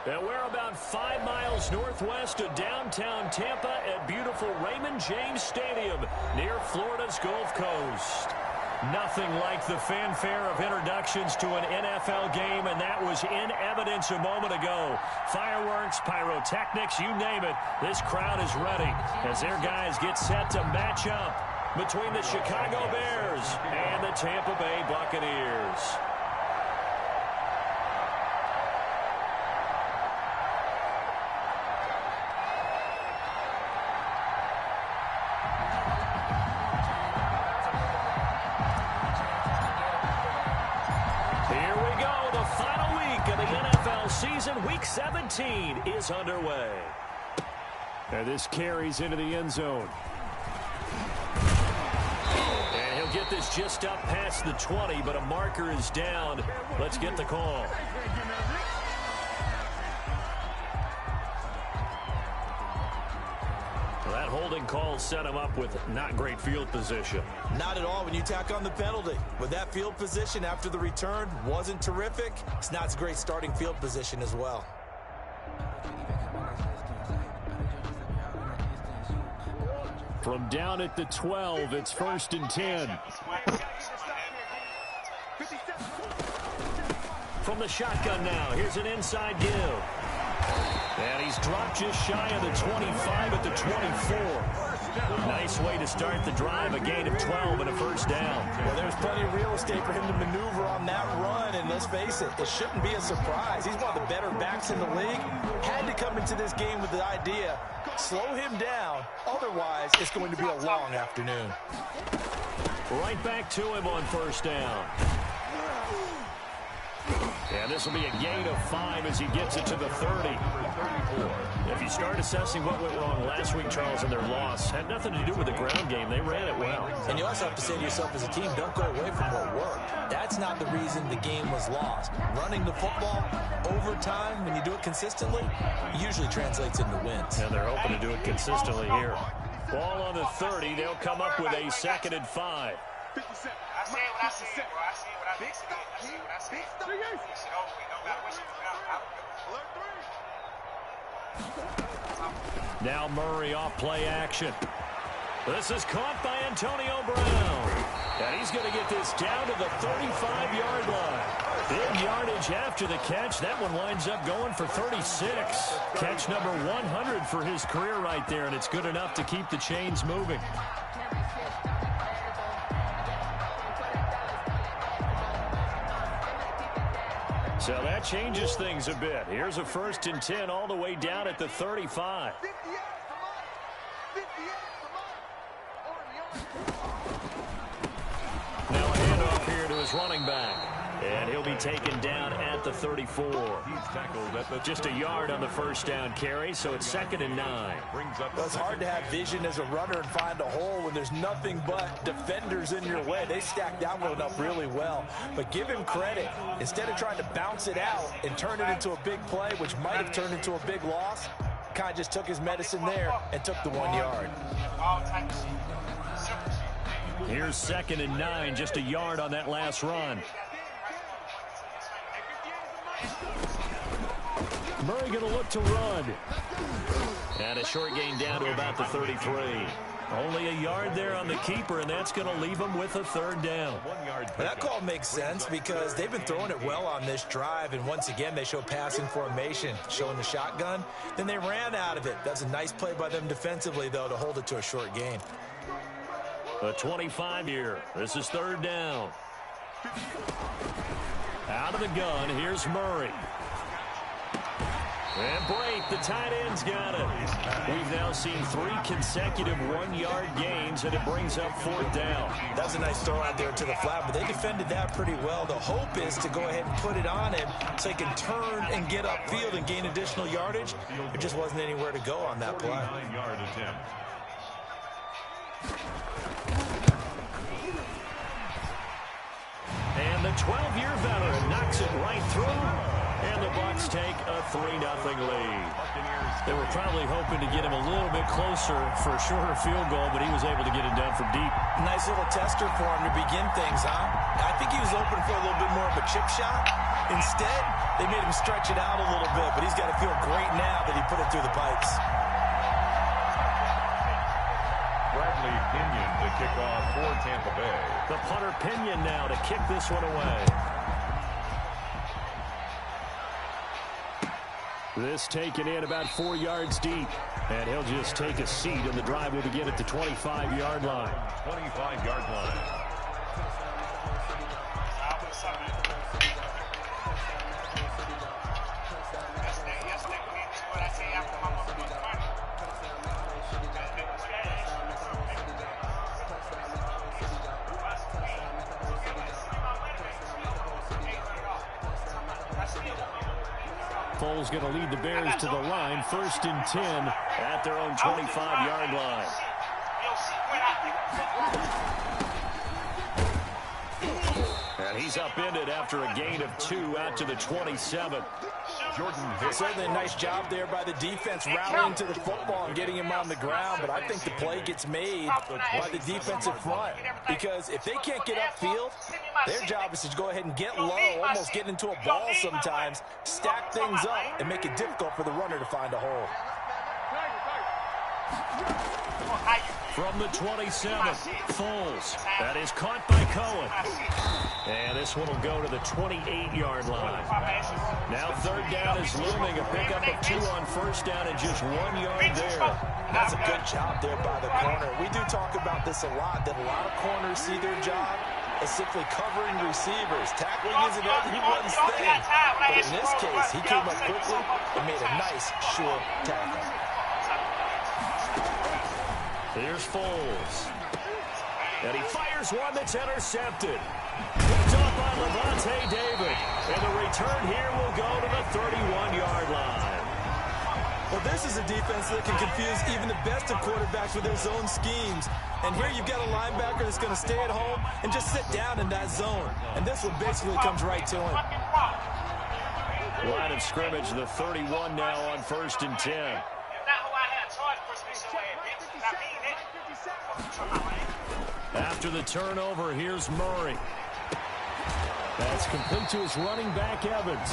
And we're about 5 miles northwest of downtown Tampa at beautiful Raymond James Stadium near Florida's Gulf Coast. Nothing like the fanfare of introductions to an NFL game, and that was in evidence a moment ago. Fireworks, pyrotechnics, you name it. This crowd is ready as their guys get set to match up between the Chicago Bears and the Tampa Bay Buccaneers. Season Week 17 is underway. And this carries into the end zone. And he'll get this just up past the 20, but a marker is down. Let's get the call. That holding call set him up with not great field position. Not at all when you tack on the penalty. With that field position after the return wasn't terrific, it's not a great starting field position as well. From down at the 12, it's 1st and 10. From the shotgun now, here's an inside give. And he's dropped just shy of the 25 at the 24. Nice way to start the drive, a gain of 12 and a first down. Well, there's plenty of real estate for him to maneuver on that run, and let's face it, it shouldn't be a surprise. He's one of the better backs in the league. Had to come into this game with the idea, slow him down, otherwise it's going to be a long afternoon. Right back to him on first down. And this will be a gain of 5 as he gets it to the 30. If you start assessing what went wrong last week, Charles, in their loss, had nothing to do with the ground game. They ran it well. And you also have to say to yourself as a team, don't go away from what worked. That's not the reason the game was lost. Running the football over time, when you do it consistently, usually translates into wins. And they're hoping to do it consistently here. Ball on the 30. They'll come up with a 2nd and 5. Now Murray off play action. This is caught by Antonio Brown. And he's going to get this down to the 35-yard line. Big yardage after the catch. That one winds up going for 36. Catch number 100 for his career right there, and it's good enough to keep the chains moving. So that changes things a bit. Here's a 1st and 10 all the way down at the 35. Now a handoff here to his running back. And he'll be taken down at the 34. Just a yard on the first down carry, so it's 2nd and 9. Well, it's hard to have vision as a runner and find a hole when there's nothing but defenders in your way. They stacked that one up really well. But give him credit. Instead of trying to bounce it out and turn it into a big play, which might have turned into a big loss, kind of just took his medicine there and took the 1 yard. Here's 2nd and 9, just a yard on that last run. Murray going to look to run. And a short gain down to about the 33. Only a yard there on the keeper, and that's going to leave him with a 3rd down. That call makes sense because they've been throwing it well on this drive, and once again they show passing formation, showing the shotgun. Then they ran out of it. That's a nice play by them defensively, though, to hold it to a short gain. A 25 here. This is 3rd down. Out of the gun, here's Murray. And Brate, the tight end's got it. We've now seen 3 consecutive 1-yard gains, and it brings up 4th down. That's a nice throw out there to the flat, but they defended that pretty well. The hope is to go ahead and put it on him so he can turn and get upfield and gain additional yardage. There just wasn't anywhere to go on that play. And the 12-year veteran knocks it right through. And the Bucs Bucks take a 3-0 lead. They were probably hoping to get him a little bit closer for a shorter field goal, but he was able to get it down from deep. Nice little tester for him to begin things, huh? I think he was open for a little bit more of a chip shot. Instead, they made him stretch it out a little bit, but he's got to feel great now that he put it through the pipes. Bradley Pinion to kick off for Tampa Bay. The punter Pinion now to kick this one away. This taken in about 4 yards deep. And he'll just take a seat, and the drive will begin at the 25-yard line. 25-yard line. Foles going to lead the Bears to the line. 1st and 10 at their own 25-yard line. And he's upended after a gain of 2 out to the 27. Certainly a nice job there by the defense rallying to the football and getting him on the ground, but I think the play gets made by the defensive front, because if they can't get upfield, their job is to go ahead and get low, almost get into a ball sometimes, stack things up, and make it difficult for the runner to find a hole. From the 27, Foles. That is caught by Cohen. And this one will go to the 28-yard line. Now 3rd down is looming. A pickup of 2 on 1st down and just 1 yard there. That's a good job there by the corner. We do talk about this a lot, that a lot of corners see their job as simply covering receivers. Tackling isn't everyone's thing. But in this case, he came up quickly and made a nice, short tackle. Here's Foles. And he fires one that's intercepted. Picked off by Levante David. And the return here will go to the 31-yard line. Well, this is a defense that can confuse even the best of quarterbacks with their zone schemes. And here you've got a linebacker that's going to stay at home and just sit down in that zone. And this one basically comes right to him. Line of scrimmage, the 31 now on 1st and 10. After the turnover, here's Murray. That's complete to his running back, Evans.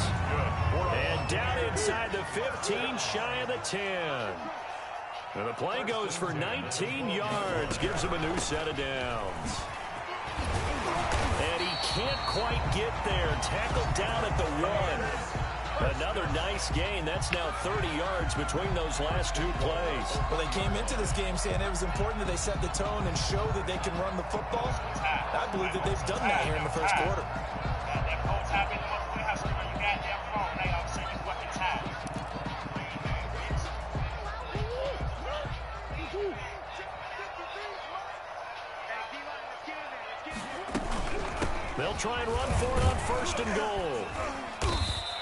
And down inside the 15, shy of the 10. And the play goes for 19 yards, gives him a new set of downs. And he can't quite get there. Tackled down at the 1. Another nice gain. That's now 30 yards between those last 2 plays. Well, they came into this game saying it was important that they set the tone and show that they can run the football. I believe that they've done that here in the 1st quarter. They'll try and run for it on 1st and goal.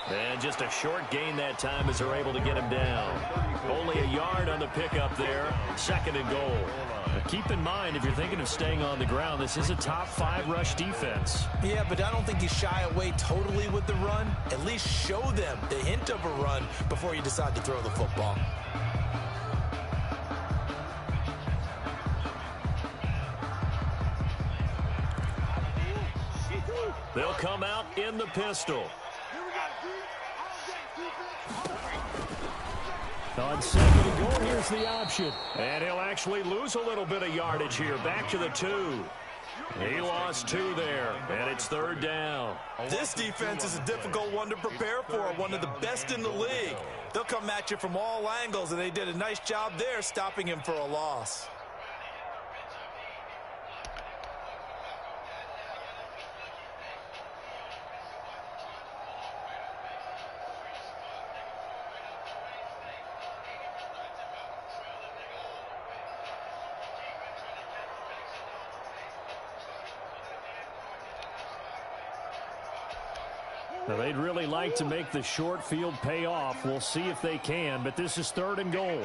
And just a short gain that time as they're able to get him down. Only a yard on the pickup there. 2nd and goal. But keep in mind, if you're thinking of staying on the ground, this is a top 5 rush defense. Yeah, but I don't think you shy away totally with the run. At least show them the hint of a run before you decide to throw the football. They'll come out in the pistol. On 2nd and goal, here's the option. And he'll actually lose a little bit of yardage here. Back to the 2. He lost 2 there, and it's 3rd down. This defense is a difficult one to prepare for, one of the best in the league. They'll come at you from all angles, and they did a nice job there stopping him for a loss. Now, they'd really like to make the short field pay off. We'll see if they can, but this is 3rd and goal.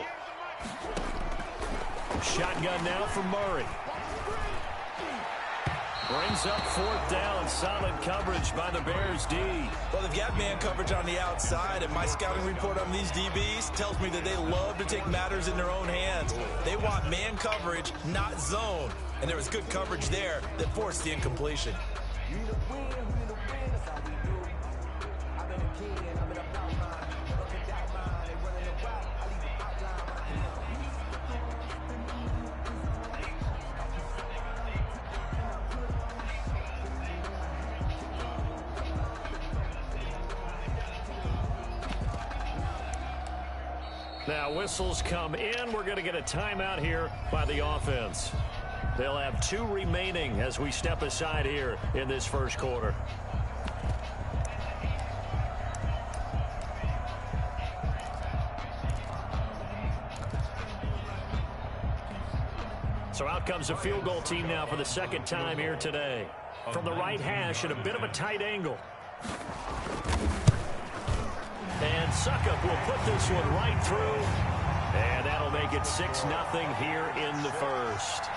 Shotgun now for Murray. Brings up 4th down. Solid coverage by the Bears D. Well, they've got man coverage on the outside, and my scouting report on these DBs tells me that they love to take matters in their own hands. They want man coverage, not zone. And there was good coverage there that forced the incompletion. Now whistles come in. We're going to get a timeout here by the offense. They'll have 2 remaining as we step aside here in this first quarter. So out comes a field goal team now for the second time here today. From the right hash at a bit of a tight angle. And Suckup will put this one right through. And that'll make it 6-0 here in the first.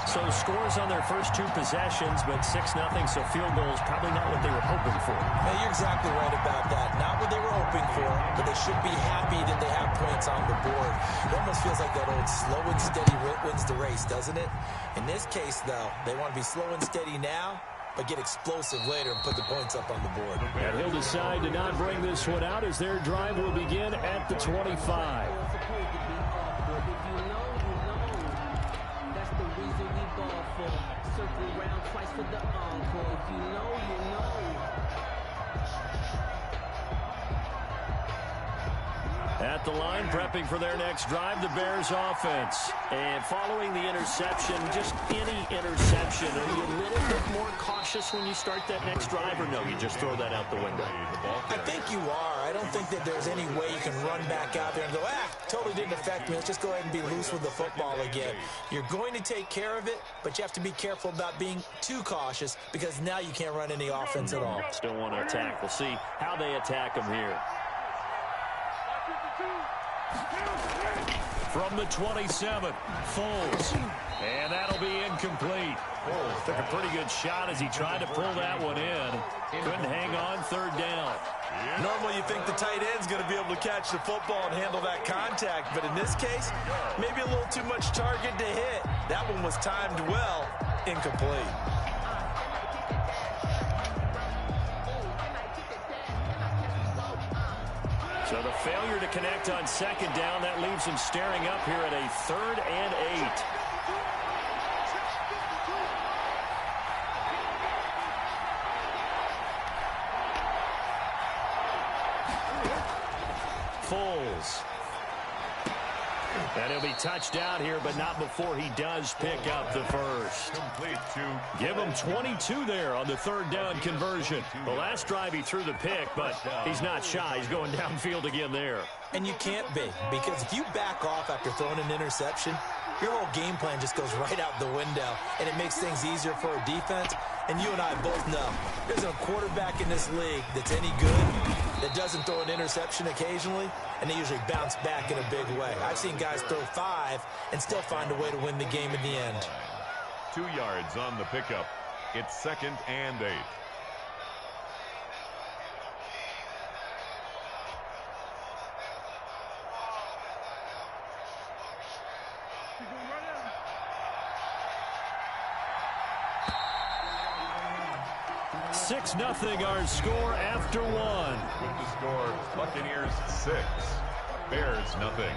So scores on their first 2 possessions, but 6-0, so field goals probably not what they were hoping for. Hey, you're exactly right about that. Not what they were hoping for, but they should be happy that they have points on the board. It almost feels like that old slow and steady wins the race, doesn't it? In this case, though, they want to be slow and steady now, but get explosive later and put the points up on the board. And he'll decide to not bring this one out as their drive will begin at the 25. At the line, prepping for their next drive, the Bears offense. And following the interception, just any interception, are you a little bit more cautious when you start that next drive, or no, you just throw that out the window? I think you are. I don't think that there's any way you can run back out there and go, totally didn't affect me. Let's just go ahead and be loose with the football again. You're going to take care of it, but you have to be careful about being too cautious because now you can't run any offense at all. Still want to attack. We'll see how they attack them here. From the 27, Foles. And that'll be incomplete. Foles took a pretty good shot as he tried to pull that one in. Couldn't hang on, 3rd down. Normally you think the tight end's going to be able to catch the football and handle that contact, but in this case, maybe a little too much target to hit. That one was timed well, incomplete. So the failure to connect on 2nd down, that leaves him staring up here at a 3rd and 8. Foles. And he'll be touched down here, but not before he does pick up the first. Give him 22 there on the 3rd down conversion. The last drive he threw the pick, but he's not shy. He's going downfield again there. And you can't be, because if you back off after throwing an interception, your whole game plan just goes right out the window, and it makes things easier for a defense. And you and I both know there's a quarterback in this league that's any good that doesn't throw an interception occasionally, and they usually bounce back in a big way. I've seen guys throw 5 and still find a way to win the game in the end. 2 yards on the pickup. It's 2nd and 8. Six nothing our score after 1. With the score, Buccaneers 6, Bears nothing.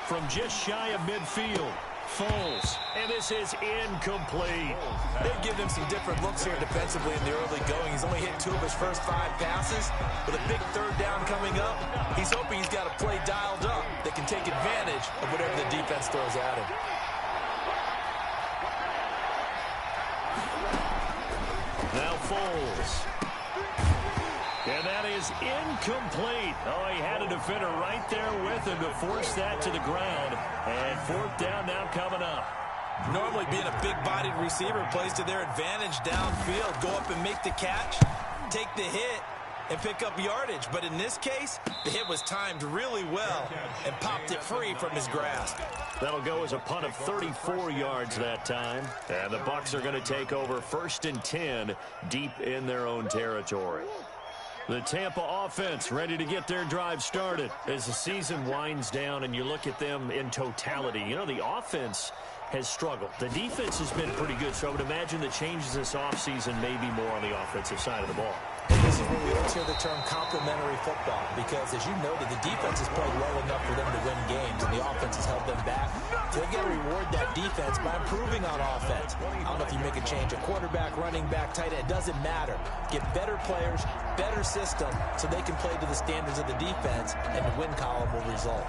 From just shy of midfield, Foles, and this is incomplete. They've given him some different looks here defensively in the early going. He's only hit 2 of his first 5 passes. With a big third down coming up, he's hoping he's got a play dialed up that can take advantage of whatever the defense throws at him. Now Foles. And that is incomplete. Oh, he had a defender right there with him to force that to the ground. And 4th down now coming up. Normally being a big-bodied receiver plays to their advantage downfield. Go up and make the catch, take the hit, and pick up yardage. But in this case, the hit was timed really well and popped it free from his grasp. That'll go as a punt of 34 yards that time. And the Bucs are going to take over 1st and 10 deep in their own territory. The Tampa offense ready to get their drive started as the season winds down and you look at them in totality. You know, the offense has struggled. The defense has been pretty good, so I would imagine the changes this offseason may be more on the offensive side of the ball. And this is where we always hear the term complementary football, because as you noted, the defense has played well enough for them to win games, and the offense has held them back. So they've got to reward that defense by improving on offense. I don't know if you make a change, a quarterback, running back, tight end, it doesn't matter. Get better players, better system, so they can play to the standards of the defense, and the win column will result.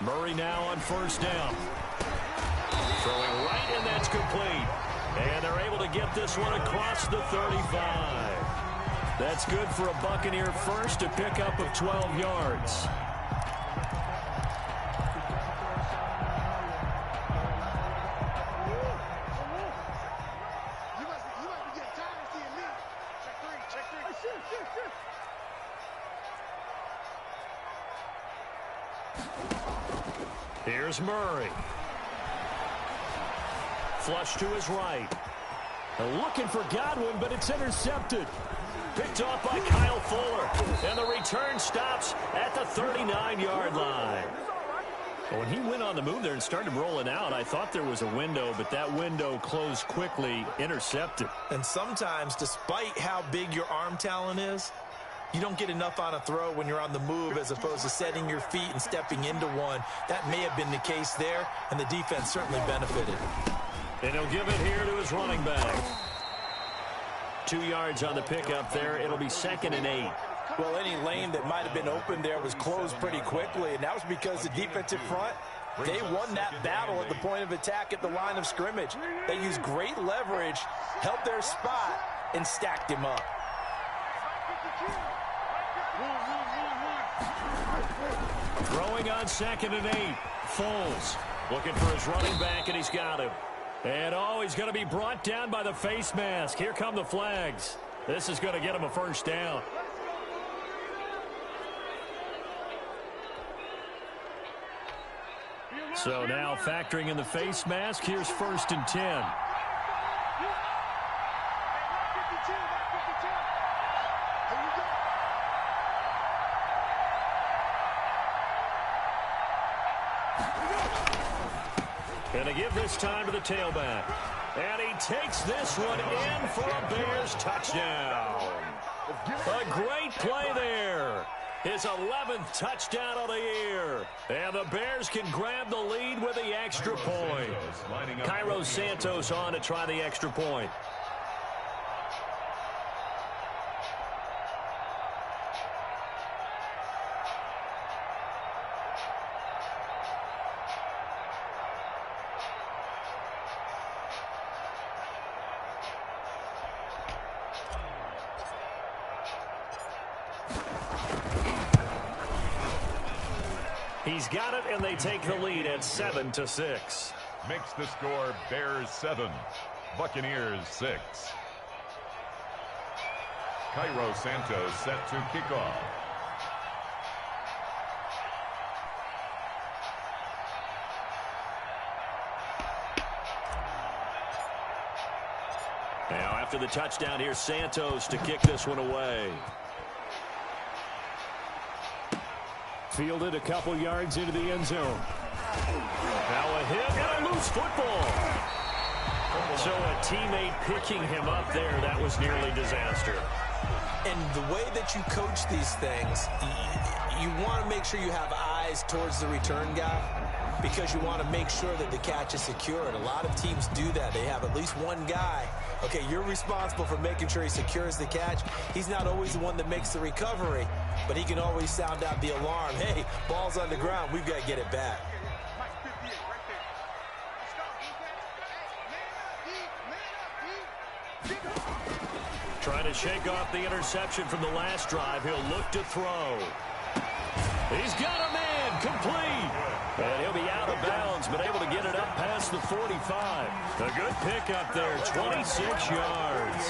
Murray now on 1st down. Throwing right, and that's complete. And they're able to get this one across the 35. That's good for a Buccaneer first, a pickup of 12 yards. Here's Murray. Flush to his right. Looking for Godwin, but it's intercepted. Picked off by Kyle Fuller. And the return stops at the 39-yard line. When he went on the move there and started rolling out, I thought there was a window, but that window closed quickly, intercepted. And sometimes, despite how big your arm talent is, you don't get enough on a throw when you're on the move as opposed to setting your feet and stepping into one. That may have been the case there, and the defense certainly benefited. And he'll give it here to his running back. 2 yards on the pickup there. It'll be 2nd and 8. Well, any lane that might have been open there was closed pretty quickly, and that was because the defensive front, they won that battle at the point of attack at the line of scrimmage. They used great leverage, held their spot, and stacked him up. Throwing on 2nd and 8. Foles looking for his running back, and he's got him. And, oh, he's going to be brought down by the face mask. Here come the flags. This is going to get him a 1st down. So now factoring in the face mask, here's 1st and 10. And they give this time to the tailback. And he takes this one in for a Bears touchdown. A great play there. His 11th touchdown of the year. And the Bears can grab the lead with the extra point. Cairo Santos on to try the extra point. He's got it, and they take the lead at 7-6. Makes the score Bears 7, Buccaneers 6. Cairo Santos set to kick off. Now after the touchdown, here's Santos to kick this one away. Fielded a couple yards into the end zone. Now a hit and a loose football. So a teammate picking him up there, that was nearly disaster. And the way that you coach these things, you want to make sure you have eyes towards the return guy because you want to make sure that the catch is secured. A lot of teams do that. They have at least one guy. Okay, you're responsible for making sure he secures the catch. He's not always the one that makes the recovery, but he can always sound out the alarm. Hey, ball's on the ground. We've got to get it back. Trying to shake off the interception from the last drive. He'll look to throw. He's got a man, complete. And he'll be out of bounds, but able to get it up past the 45. A good pickup there, 26 yards.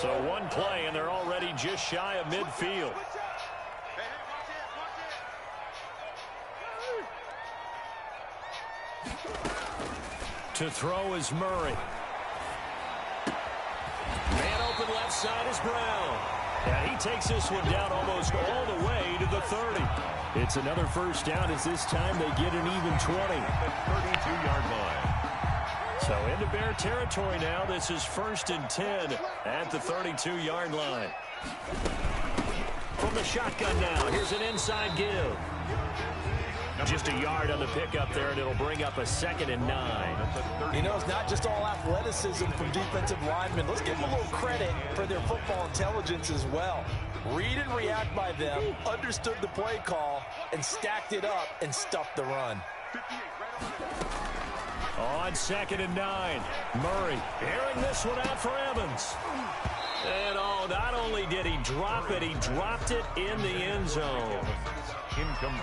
So one play, and they're already just shy of midfield. To throw is Murray. Man open left side is Brown. And he takes this one down almost all the way to the 30. It's another first down as this time they get an even 20. 32-yard line. So into Bear territory now. This is 1st and 10 at the 32-yard line. From the shotgun now, here's an inside give. Just a yard on the pickup there, and it'll bring up a 2nd and 9. You know, it's not just all athleticism from defensive linemen. Let's give them a little credit for their football intelligence as well. Read and react by them, understood the play call, and stacked it up and stuffed the run. On 2nd and 9, Murray airing this one out for Evans. And not only did he drop it, he dropped it in the end zone.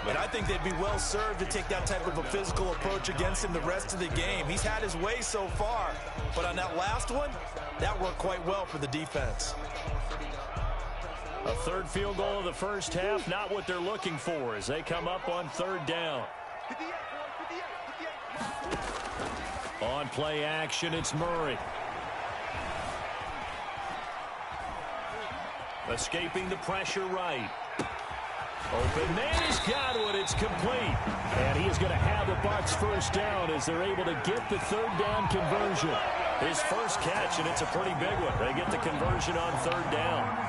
And I think they'd be well served to take that type of a physical approach against him the rest of the game. He's had his way so far, but on that last one, that worked quite well for the defense. A third field goal of the first half, not what they're looking for as they come up on 3rd down. On play action, it's Murray. Escaping the pressure right. Open man, he's got one. It's complete. And he is going to have the Bucs first down as they're able to get the 3rd down conversion. His first catch, and it's a pretty big one. They get the conversion on 3rd down.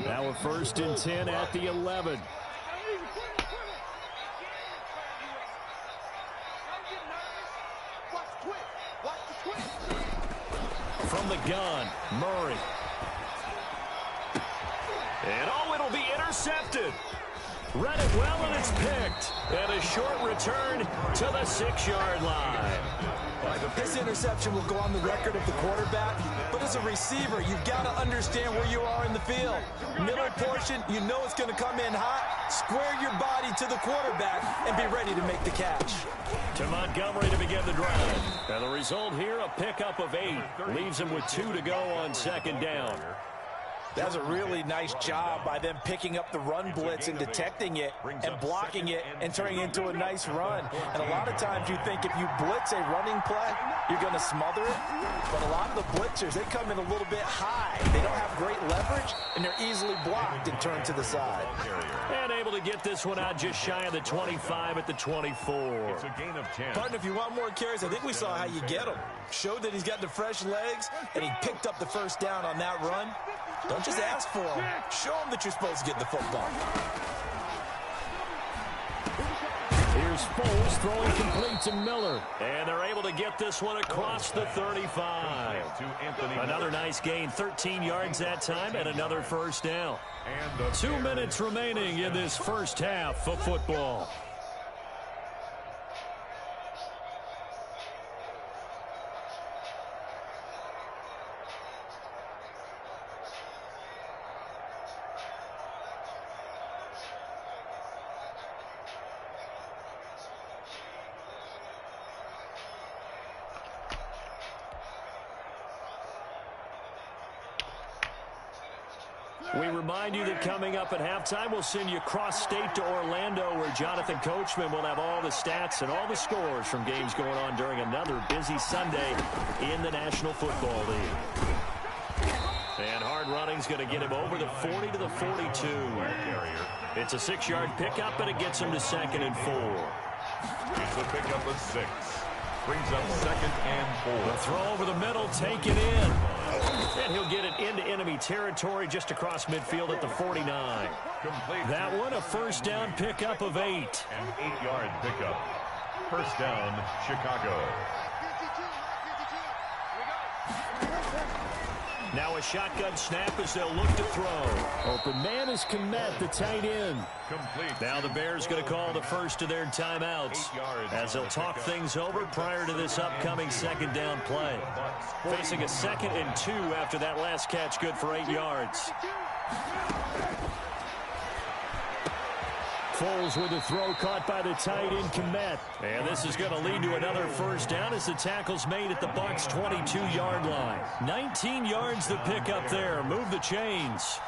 Now a 1st and 10 at the 11. From the gun, Murray. And it'll be intercepted. Read it well, and it's picked. And a short return to the 6-yard line. This interception will go on the record of the quarterback, but as a receiver, you've got to understand where you are in the field. Middle portion, you know it's going to come in hot. Square your body to the quarterback and be ready to make the catch. To Montgomery to begin the drive. And the result here, a pickup of 8. Leaves him with 2 to go on 2nd down. That's a really nice job by them picking up the run blitz and detecting it and blocking it and turning it into a nice run. And a lot of times you think if you blitz a running play, you're going to smother it. But a lot of the blitzers, they come in a little bit high. They don't have great leverage, and they're easily blocked and turned to the side. And able to get this one out just shy of the 25 at the 24. It's a gain of 10. Partner, if you want more carries, I think we saw how you get him. Showed that he's got the fresh legs, and he picked up the first down on that run. Don't just ask for him. Show him that you're supposed to get the football. Here's Foles throwing complete to Miller. And they're able to get this one across the 35. Another nice gain, 13 yards that time, and another first down. 2 minutes remaining in this first half of football. We remind you that coming up at halftime, we'll send you cross-state to Orlando, where Jonathan Coachman will have all the stats and all the scores from games going on during another busy Sunday in the National Football League. And hard running's going to get him over the 40 to the 42. It's a 6-yard pickup, and it gets him to 2nd and 4. It's a pickup of 6. Brings up 2nd and 4. The throw over the middle, taken in. And he'll get it into enemy territory just across midfield at the 49. Complete. That one, a first down pickup of 8. An 8-yard pickup. First down, Chicago. Now a shotgun snap as they'll look to throw. Open man is Kmet, the tight end. Complete. Now the Bears going to call the first of their timeouts as they'll talk things over prior to this upcoming 2nd down play. Facing a 2nd and 2 after that last catch, good for 8 yards. Foles with a throw caught by the tight end, Kmet. And this is going to lead to another first down as the tackle's made at the Bucs' 22-yard line. 19 yards the pickup there. Move the chains.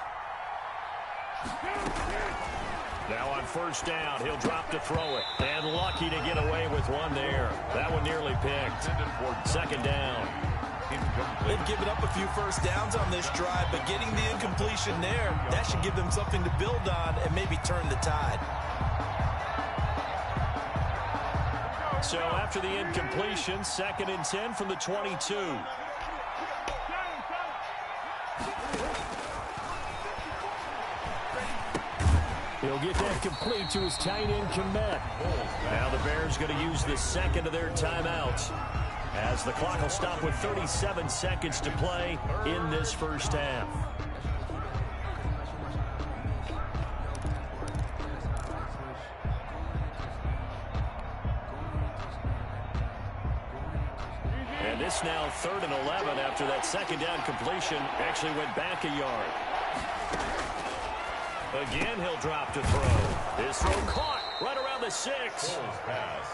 Now on first down, he'll drop to throw it. And lucky to get away with one there. That one nearly picked. 2nd down. They've given up a few first downs on this drive, but getting the incompletion there, that should give them something to build on and maybe turn the tide. So after the incompletion, 2nd and 10 from the 22. He'll get that complete to his tight end, Kmet. Now the Bears going to use the 2nd of their timeouts, as the clock will stop with 37 seconds to play in this first half. And this now 3rd and 11 after that 2nd down completion actually went back a yard. Again, he'll drop to throw. His throw caught right around the 6.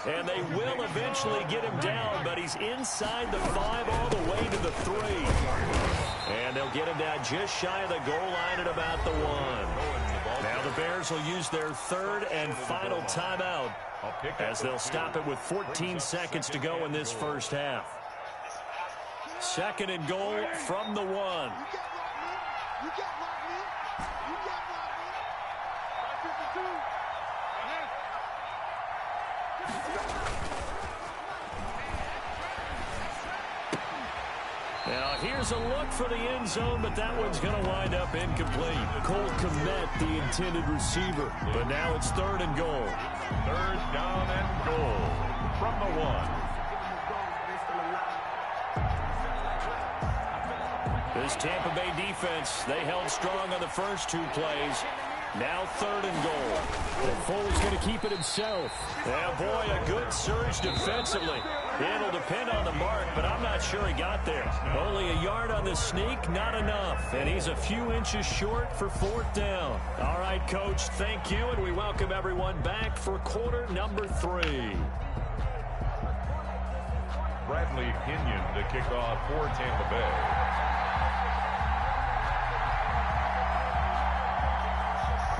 And they will eventually get him down, but he's inside the 5 all the way to the 3. And they'll get him down just shy of the goal line at about the 1. Now the Bears will use their 3rd and final timeout as they'll stop it with 14 seconds to go in this first half. 2nd and goal from the 1. Now here's a look for the end zone, but that one's going to wind up incomplete. Cole Kmet, the intended receiver, but now it's 3rd and goal. 3rd down and goal from the 1. This Tampa Bay defense, they held strong on the first 2 plays. Now 3rd and goal. And Foley's going to keep it himself. Yeah, boy, a good surge defensively. It'll depend on the mark, but I'm not sure he got there. Only a yard on the sneak, not enough. And he's a few inches short for 4th down. All right, Coach, thank you, and we welcome everyone back for quarter number 3. Bradley Pinion to kick off for Tampa Bay.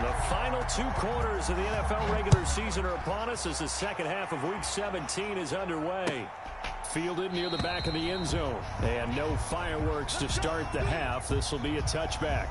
The final 2 quarters of the NFL regular season are upon us as the second half of Week 17 is underway. Fielded near the back of the end zone. And no fireworks to start the half. This will be a touchback.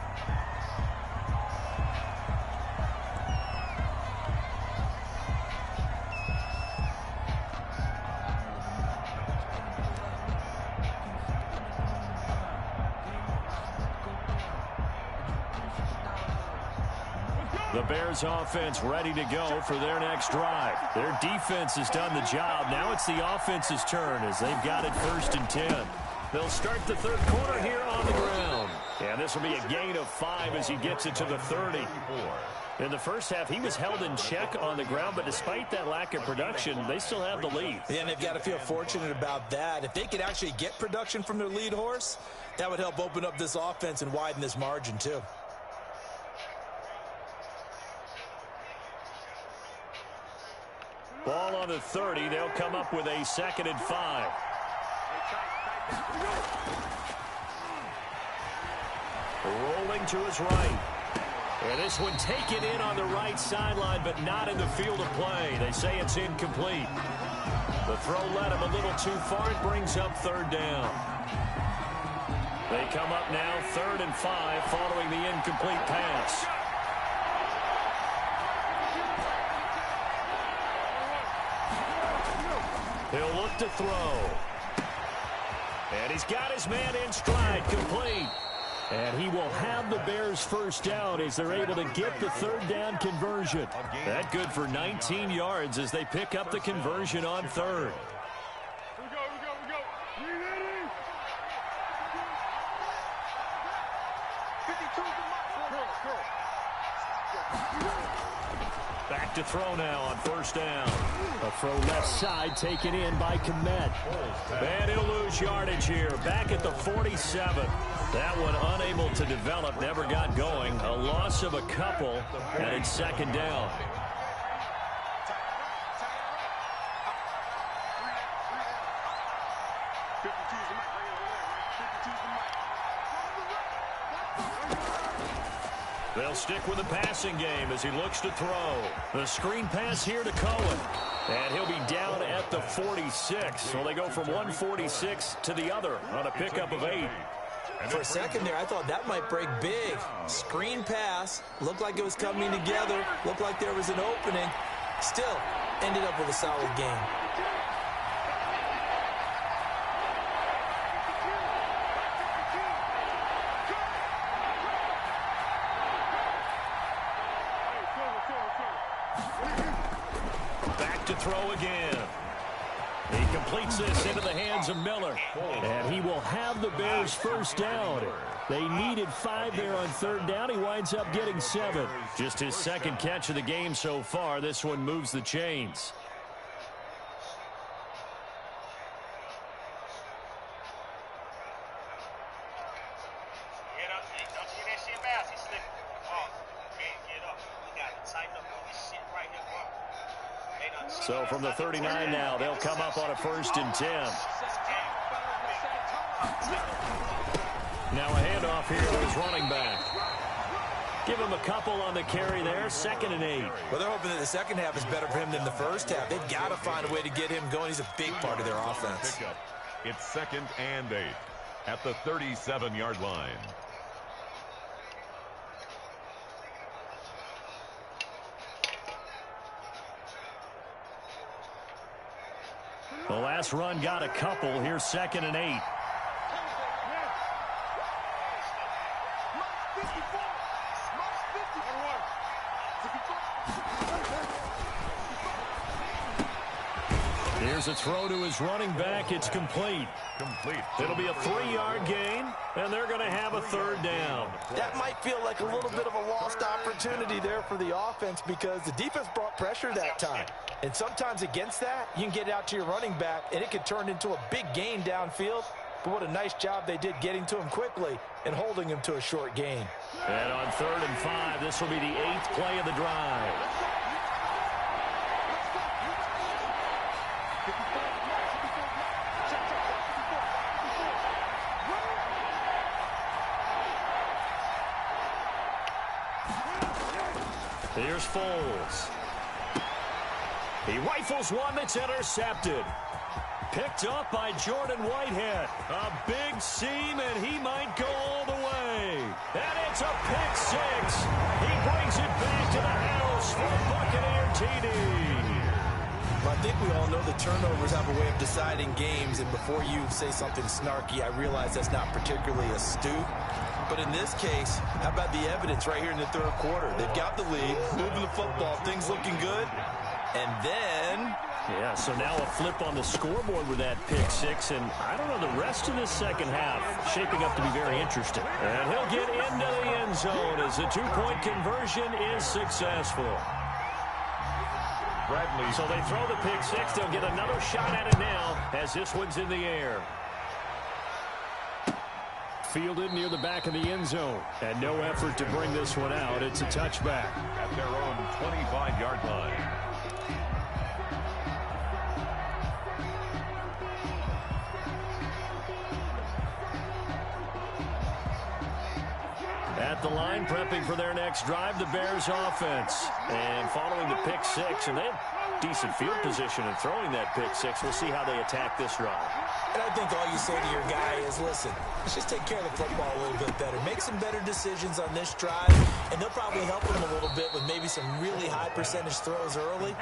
The Bears offense ready to go for their next drive. Their defense has done the job. Now it's the offense's turn as they've got it 1st and 10. They'll start the 3rd quarter here on the ground. And this will be a gain of 5 as he gets it to the 30. In the first half, he was held in check on the ground, but despite that lack of production, they still have the lead. Yeah, and they've got to feel fortunate about that. If they could actually get production from their lead horse, that would help open up this offense and widen this margin too. Ball on the 30. They'll come up with a 2nd and 5. Rolling to his right. And this one taken in on the right sideline, but not in the field of play. They say it's incomplete. The throw led him a little too far. It brings up third down. They come up now 3rd and 5 following the incomplete pass. He'll look to throw. And he's got his man in stride, complete. And he will have the Bears first down as they're able to get the 3rd down conversion. That good for 19 yards as they pick up the conversion on 3rd. Back to throw now on 1st down. A throw left side taken in by Komet. And he'll lose yardage here. Back at the 47. That one unable to develop, never got going. A loss of a couple, and it's 2nd down. They'll stick with the passing game as he looks to throw. The screen pass here to Cohen. And he'll be down at the 46. So they go from 146 to the other on a pickup of 8. For a second there, I thought that might break big. Screen pass. Looked like it was coming together. Looked like there was an opening. Still, ended up with a solid game. Back to throw again. He completes this into the hands of Miller. And he will have the Bears first down. They needed 5 there on 3rd down. He winds up getting 7. Just his 2nd catch of the game so far. This one moves the chains. So from the 39 now, they'll come up on a 1st and 10. Now a handoff here to his running back. Give him a couple on the carry there, 2nd and 8. Well, they're hoping that the second half is better for him than the first half. They've got to find a way to get him going. He's a big part of their offense. It's 2nd and 8 at the 37-yard line. The last run got a couple. Here's 2nd and 8. Here's a throw to his running back. It's complete. It'll be a 3-yard gain, and they're going to have a 3rd down. That might feel like a little bit of a lost opportunity there for the offense because the defense brought pressure that time. And sometimes against that, you can get out to your running back, and it could turn into a big gain downfield. But what a nice job they did getting to him quickly and holding him to a short gain. And on 3rd and 5, this will be the 8th play of the drive. Here's Foles. He rifles one that's intercepted. Picked up by Jordan Whitehead. A big seam, and he might go all the way. And it's a pick 6. He brings it back to the house for Buccaneer TD. Well, I think we all know the turnovers have a way of deciding games, and before you say something snarky, I realize that's not particularly astute. But in this case, how about the evidence right here in the 3rd quarter? They've got the lead, moving the football, things looking good. And then... yeah, so now a flip on the scoreboard with that pick 6. And I don't know, the rest of the 2nd half shaping up to be very interesting. And he'll get into the end zone as the 2-point conversion is successful. Bradley. So they throw the pick 6. They'll get another shot at it now as this one's in the air. Fielded near the back of the end zone. And no effort to bring this one out. It's a touchback. At their own 25-yard line. At the line, prepping for their next drive, the Bears offense. And following the pick six, and they have decent field position in throwing that pick six. We'll see how they attack this drive. And I think all you say to your guy is, listen, let's just take care of the football a little bit better. Make some better decisions on this drive, and they'll probably help him a little bit with maybe some really high percentage throws early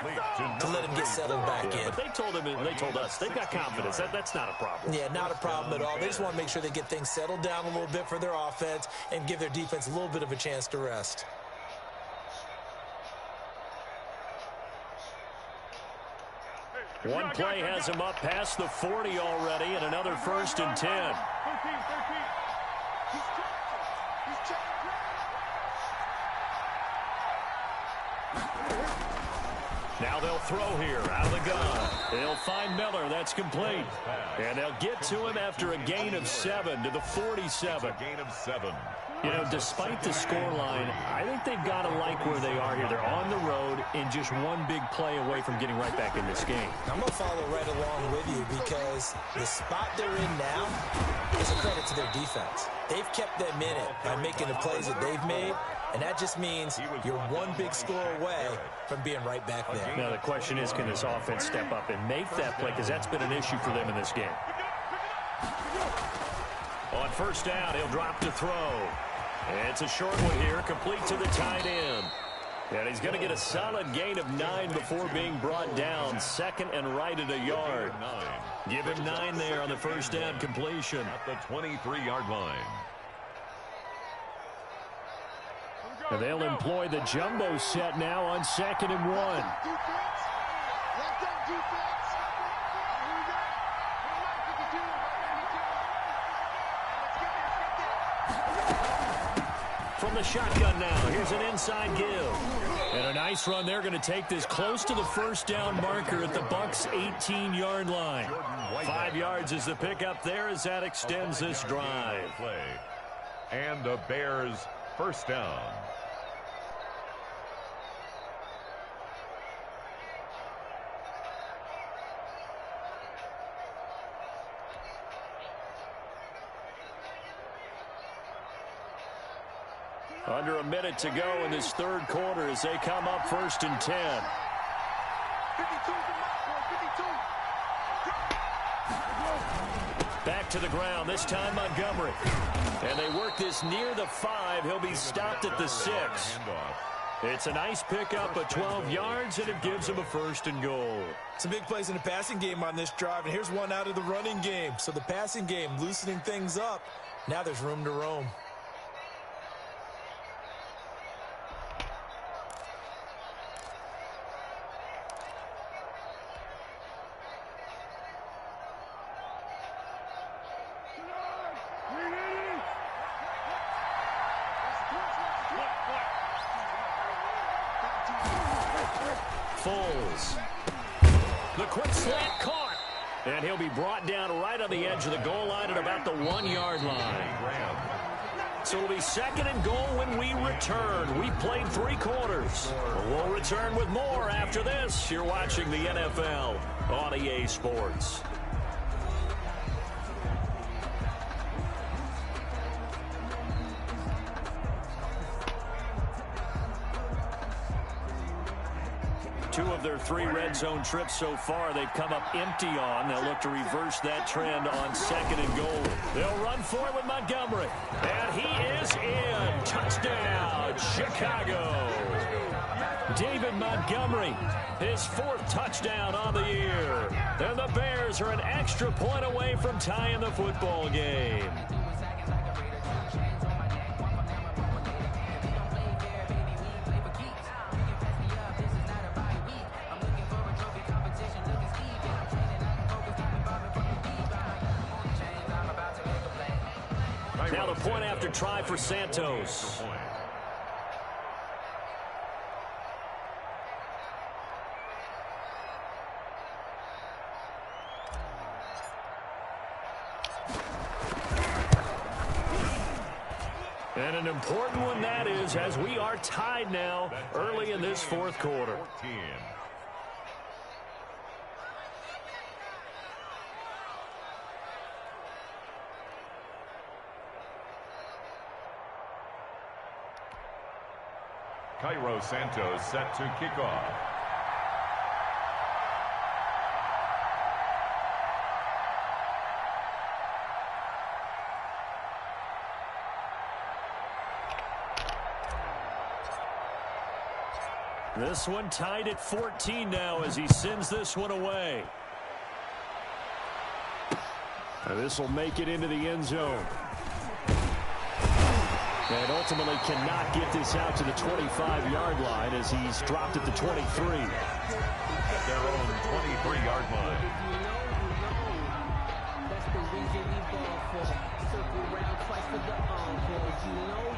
to let him get settled back in. But they told him, and they told us, they've got confidence. That's not a problem. Yeah, not a problem at all. They just want to make sure they get things settled down a little bit for their offense and give their defense a little bit of a chance to rest. One play has him up past the 40 already, and another 1st and 10. Now they'll throw here out of the gun. They'll find Miller. That's complete. And they'll get to him after a gain of 7 to the 47. Gain of 7. You know, despite the scoreline, I think they've got to like where they are here. They're on the road and just one big play away from getting right back in this game. I'm going to follow right along with you because the spot they're in now is a credit to their defense. They've kept them in it by making the plays that they've made, and that just means you're one big score away from being right back there. Now, the question is, can this offense step up and make that play? Because that's been an issue for them in this game. On 1st down, he'll drop to throw. It's a short one here, complete to the tight end. And he's going to get a solid gain of 9 before being brought down. 2nd and right at a yard. Give him 9 there on the 1st down completion. At the 23-yard line. And they'll employ the jumbo set now on 2nd and 1. From the shotgun now, here's an inside give. And a nice run. They're going to take this close to the 1st down marker at the Bucs' 18-yard line. 5 yards is the pickup there as that extends this drive. And the Bears 1st down. Under a minute to go in this 3rd quarter as they come up 1st and 10. Back to the ground, this time Montgomery. And they work this near the 5. He'll be stopped at the 6. It's a nice pickup of 12 yards, and it gives him a 1st and goal. Some big plays in the passing game on this drive, and here's one out of the running game. So the passing game loosening things up. Now there's room to roam. Foles. The quick slant caught. And he'll be brought down right on the edge of the goal line at about the 1-yard line. So it'll be 2nd and goal when we return. We've played 3 quarters. We'll return with more after this. You're watching the NFL on EA Sports. Two of their 3 red zone trips so far, they've come up empty on. They'll look to reverse that trend on 2nd and goal. They'll run for it with Montgomery. And he is in. Touchdown, Chicago. David Montgomery, his 4th touchdown on the year. And the Bears are an extra point away from tying the football game. Now the point after try for Santos. And an important one that is, as we are tied now early in this 4th quarter. Cairo Santos set to kick off. This one tied at 14 now as he sends this one away. This will make it into the end zone. And ultimately cannot get this out to the 25-yard line as he's dropped at the 23. At their own 23-yard line. That's the reason we ball for. Circle round twice for the encore. You know.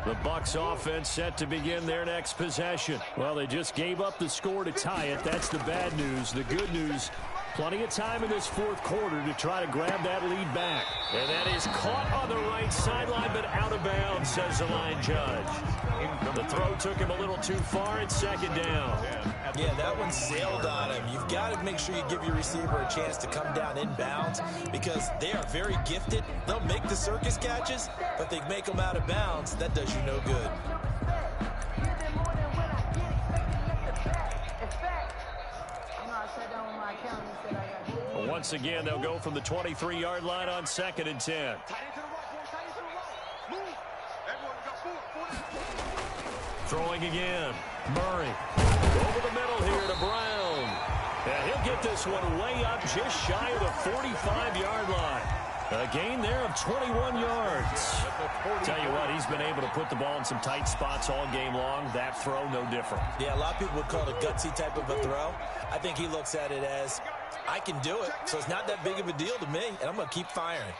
The Bucs offense set to begin their next possession. Well, they just gave up the score to tie it. That's the bad news. The good news, plenty of time in this fourth quarter to try to grab that lead back. And that is caught on the right sideline, but out of bounds, says the line judge. The throw took him a little too far. It's second down. Yeah, that one sailed on him. You've got to make sure you give your receiver a chance to come down inbounds because they are very gifted. They'll make the circus catches, but they make them out of bounds. That does you no good. Once again, they'll go from the 23-yard line on 2nd and 10. Throwing again. Murray. Over the middle here to Brown. And he'll get this one way up just shy of the 45-yard line. A gain there of 21 yards. Tell you what, he's been able to put the ball in some tight spots all game long. That throw, no different. Yeah, a lot of people would call it a gutsy type of a throw. I think he looks at it as, I can do it, so it's not that big of a deal to me, and I'm going to keep firing.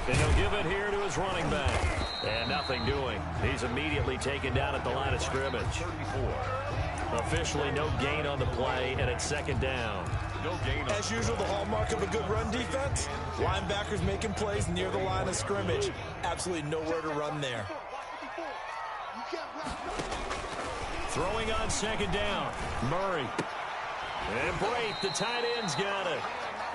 And he'll give it here to his running back. And nothing doing. He's immediately taken down at the line of scrimmage. 34. Officially no gain on the play, and it's second down. No gain. As usual, the hallmark of a good run defense, linebackers making plays near the line of scrimmage. Absolutely nowhere to run there. Throwing on second down. Murray. And Brate, the tight end's got it.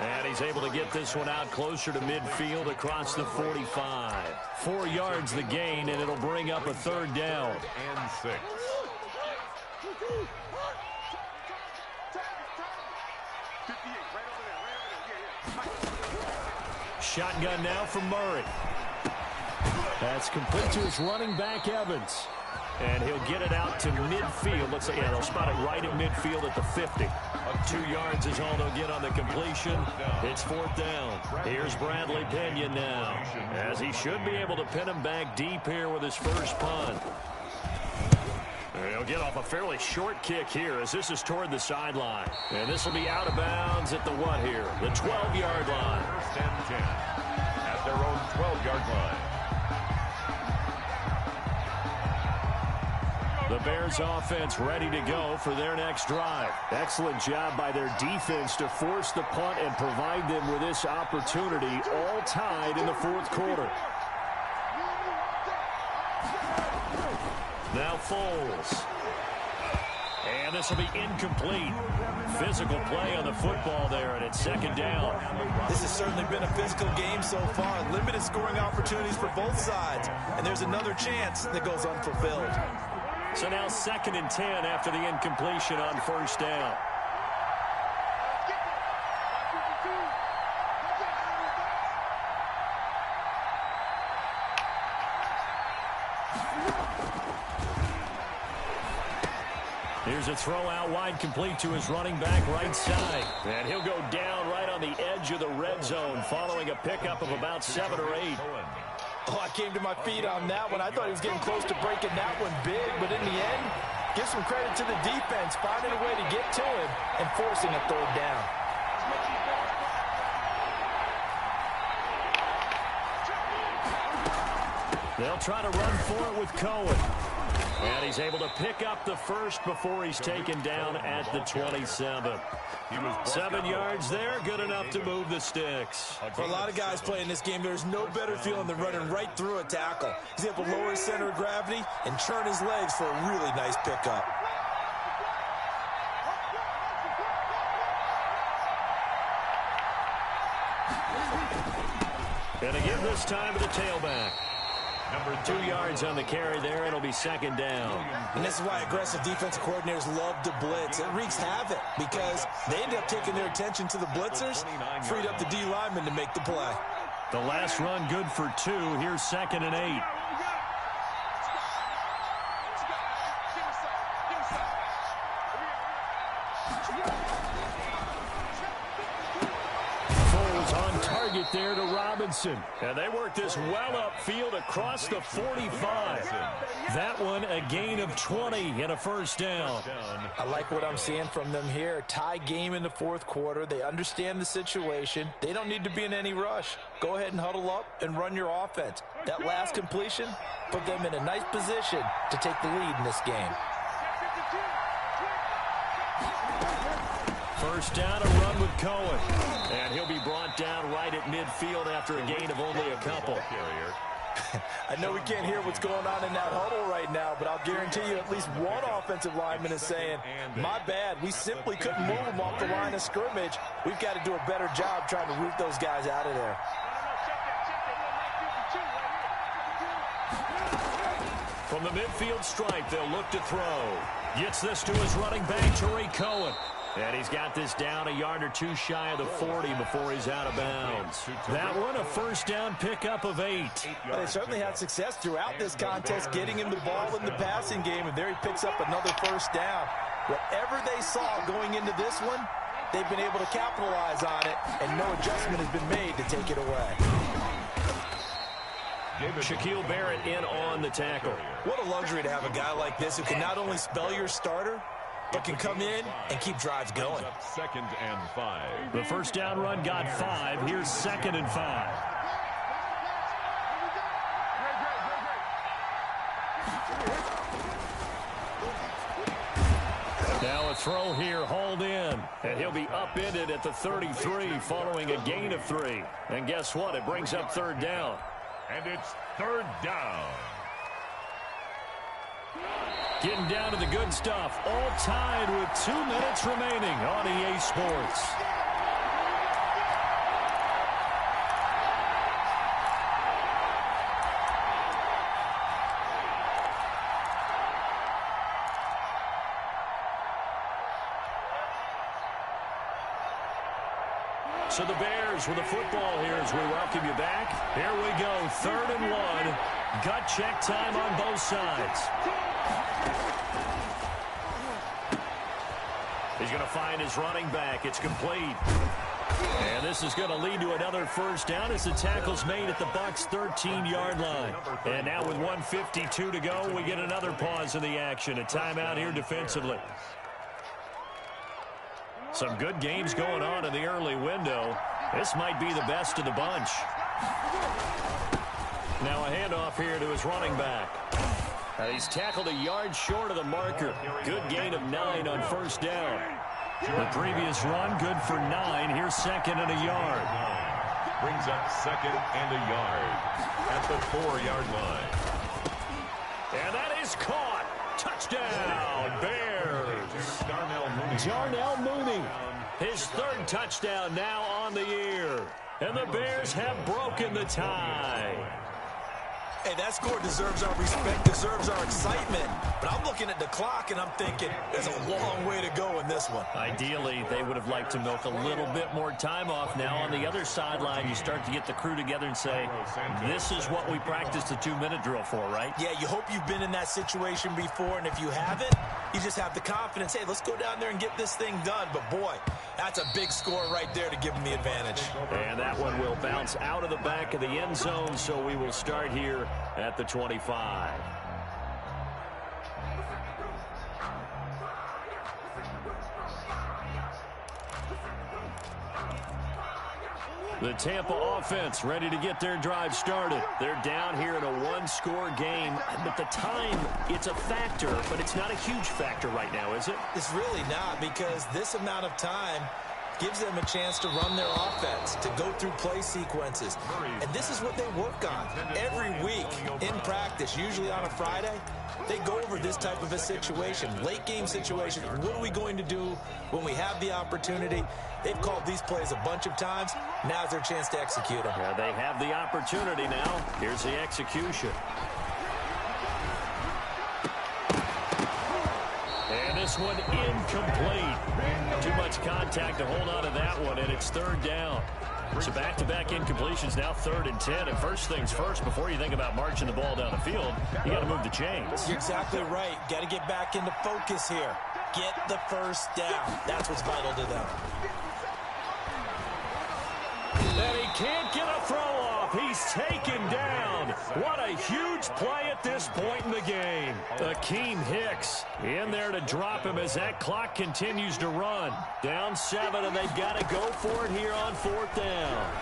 And he's able to get this one out closer to midfield across the 45. 4 yards the gain, and it'll bring up a third down. And 6. Shotgun now from Murray. That's complete to his running back, Evans. And he'll get it out to midfield. Looks like, yeah, they'll spot it right at midfield at the 50. 2 yards is all they'll get on the completion. It's fourth down. Here's Bradley Pena now, as he should be able to pin him back deep here with his first punt. He'll get off a fairly short kick here as this is toward the sideline. And this will be out of bounds at the what here? The 12-yard line. First and 10 at their own 12-yard line. The Bears offense ready to go for their next drive. Excellent job by their defense to force the punt and provide them with this opportunity, all tied in the fourth quarter. Now Foles. And this will be incomplete. Physical play on the football there, and it's second down. This has certainly been a physical game so far. Limited scoring opportunities for both sides. And there's another chance that goes unfulfilled. So now 2nd and 10 after the incompletion on first down. Here's a throw out wide, complete to his running back right side. And he'll go down right on the edge of the red zone following a pickup of about 7 or 8. Oh, I came to my feet on that one. I thought he was getting close to breaking that one big, but in the end, give some credit to the defense, finding a way to get to him and forcing a third down. They'll try to run for it with Cohen. And he's able to pick up the first before he's taken down at the 27. 7 yards there, good enough to move the sticks. For a lot of guys playing this game, there's no better feeling than running right through a tackle. He's able to lower his center of gravity and churn his legs for a really nice pickup. And they give this time to the tailback. 2 yards on the carry there. It'll be second down. And this is why aggressive defensive coordinators love to blitz. It wreaks havoc because they end up taking their attention to the blitzers, freed up the D lineman to make the play. The last run good for 2. Here's 2nd and 8. On target there to Robinson. And they work this well upfield across the 45. That one a gain of 20 and a first down. I like what I'm seeing from them here. Tie game in the fourth quarter. They understand the situation. They don't need to be in any rush. Go ahead and huddle up and run your offense. That last completion put them in a nice position to take the lead in this game. First down, a run with Cohen. And he'll be brought down right at midfield after a gain of only a couple. I know we can't hear what's going on in that huddle right now, but I'll guarantee you at least one offensive lineman is saying, my bad, we simply couldn't move them off the line of scrimmage. We've got to do a better job trying to root those guys out of there. From the midfield stripe, they'll look to throw. Gets this to his running back, Tariq Cohen. And he's got this down a yard or 2 shy of the 40 before he's out of bounds. That one, a first down pickup of 8. Well, they certainly had success throughout this contest, getting him the ball in the passing game, and there he picks up another first down. Whatever they saw going into this one, they've been able to capitalize on it, and no adjustment has been made to take it away. Shaquille Barrett in on the tackle. What a luxury to have a guy like this who can not only spell your starter, but can come in and keep drives going. 2nd and 5. The first down run got 5. Here's 2nd and 5. Now a throw here, hauled in. And he'll be upended at the 33 following a gain of 3. And guess what? It brings up 3rd down. And it's 3rd down. Getting down to the good stuff. All tied with 2 minutes remaining on EA Sports. So the Bears with the football here as we welcome you back. Here we go, 3rd and 1. Gut check time on both sides. He's going to find his running back. It's complete. And this is going to lead to another first down as the tackle's made at the Bucs' 13-yard line. And now with 1:52 to go, we get another pause in the action. A timeout here defensively. Some good games going on in the early window. This might be the best of the bunch. Now a handoff here to his running back. He's tackled a yard short of the marker. Good gain of 9 on first down. The previous run, good for 9. Here's 2nd and a yard. Brings up 2nd and a yard at the 4-yard line. And that is caught. Touchdown, Bears. Darnell Mooney. His 3rd touchdown now on the year. And the Bears have broken the tie. Hey, that score deserves our respect, deserves our excitement. But I'm looking at the clock, and I'm thinking there's a long way to go in this one. Ideally, they would have liked to milk a little bit more time off. Now, on the other sideline, you start to get the crew together and say, this is what we practiced the 2-minute drill for, right? Yeah, you hope you've been in that situation before, and if you haven't, you just have the confidence, hey, let's go down there and get this thing done. But, boy, that's a big score right there to give them the advantage. And that one will bounce out of the back of the end zone, so we will start here at the 25. The Tampa offense ready to get their drive started. They're down here in a 1-score game, but the time, it's a factor, but it's not a huge factor right now, is it? It's really not, because this amount of time gives them a chance to run their offense, to go through play sequences. And this is what they work on every week in practice, usually on a Friday. They go over this type of a situation, late game situation. What are we going to do when we have the opportunity? They've called these plays a bunch of times. Now's their chance to execute them. Yeah, they have the opportunity now. Here's the execution. And this one incomplete. Too much contact to hold on to that one, and it's third down. So back-to-back incompletions, now 3rd and 10. And first things first, before you think about marching the ball down the field, you got to move the chains. You're exactly right. Got to get back into focus here. Get the first down. That's what's vital to them. And he can't get a throw off. He's taken down. What a huge play at this point in the game. Akeem Hicks in there to drop him as that clock continues to run. Down 7, and they've got to go for it here on 4th down.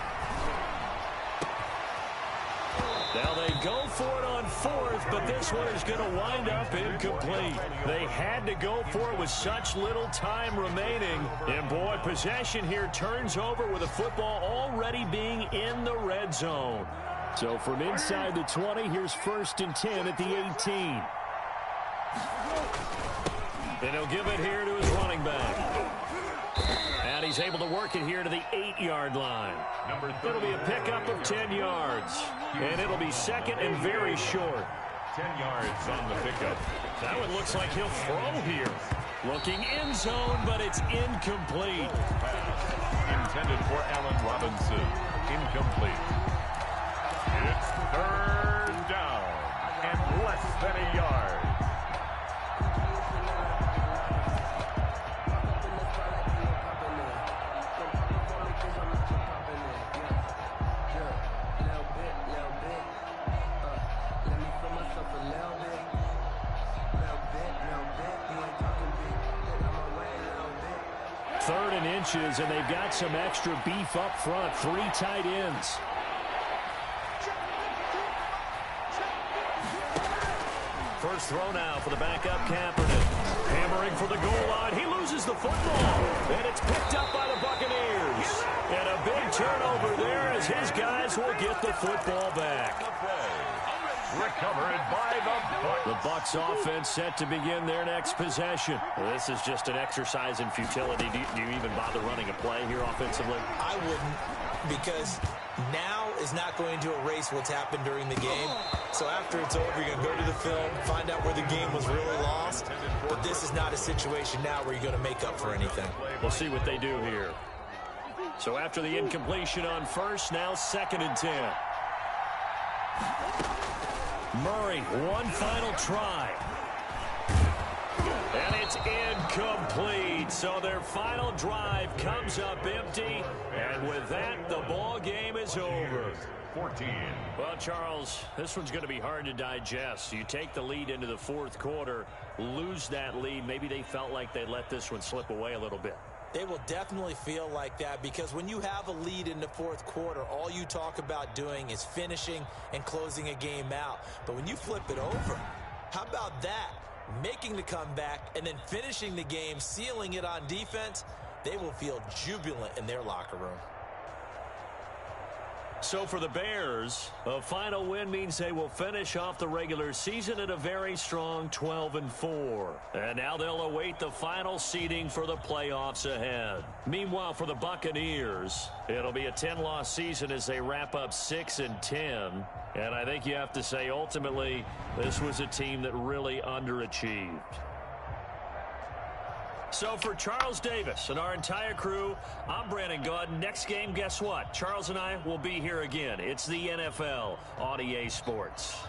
Now they go for it on 4th, but this one is going to wind up incomplete. They had to go for it with such little time remaining. And boy, possession here turns over with the football already being in the red zone. So from inside the 20, here's 1st and 10 at the 18. And he'll give it here to his running back. And he's able to work it here to the 8-yard line. It'll be a pickup of 10 yards. And it'll be 2nd and very short. 10 yards on the pickup. That one looks like he'll throw here. Looking end zone, but it's incomplete. Intended for Allen Robinson. Incomplete. It's 3rd down and less than a yard. Third and inches, and they've got some extra beef up front. 3 tight ends. First throw now for the backup Kaepernick. Hammering for the goal line. He loses the football, and it's picked up by the Buccaneers. And a big turnover there as his guys will get the football back. Recovered by the Bucs. The Bucs offense set to begin their next possession. Well, this is just an exercise in futility. Do you even bother running a play here offensively? I wouldn't, because now is not going to erase what's happened during the game. So after it's over, you're going to go to the film, find out where the game was really lost. But this is not a situation now where you're going to make up for anything. We'll see what they do here. So after the incompletion on 1st, now 2nd and 10. Murray, one final try. And it's incomplete. So their final drive comes up empty. And with that, the ball game is over. 14. Well, Charles, this one's going to be hard to digest. You take the lead into the 4th quarter, lose that lead. Maybe they felt like they let this one slip away a little bit. They will definitely feel like that, because when you have a lead in the 4th quarter, all you talk about doing is finishing and closing a game out. But when you flip it over, how about that? Making the comeback and then finishing the game, sealing it on defense, they will feel jubilant in their locker room. So for the Bears, a final win means they will finish off the regular season at a very strong 12-4. And now they'll await the final seeding for the playoffs ahead. Meanwhile, for the Buccaneers, it'll be a 10-loss season as they wrap up 6-10. And I think you have to say, ultimately, this was a team that really underachieved. So for Charles Davis and our entire crew, I'm Brandon Gaudin. Next game, guess what? Charles and I will be here again. It's the NFL on EA Sports.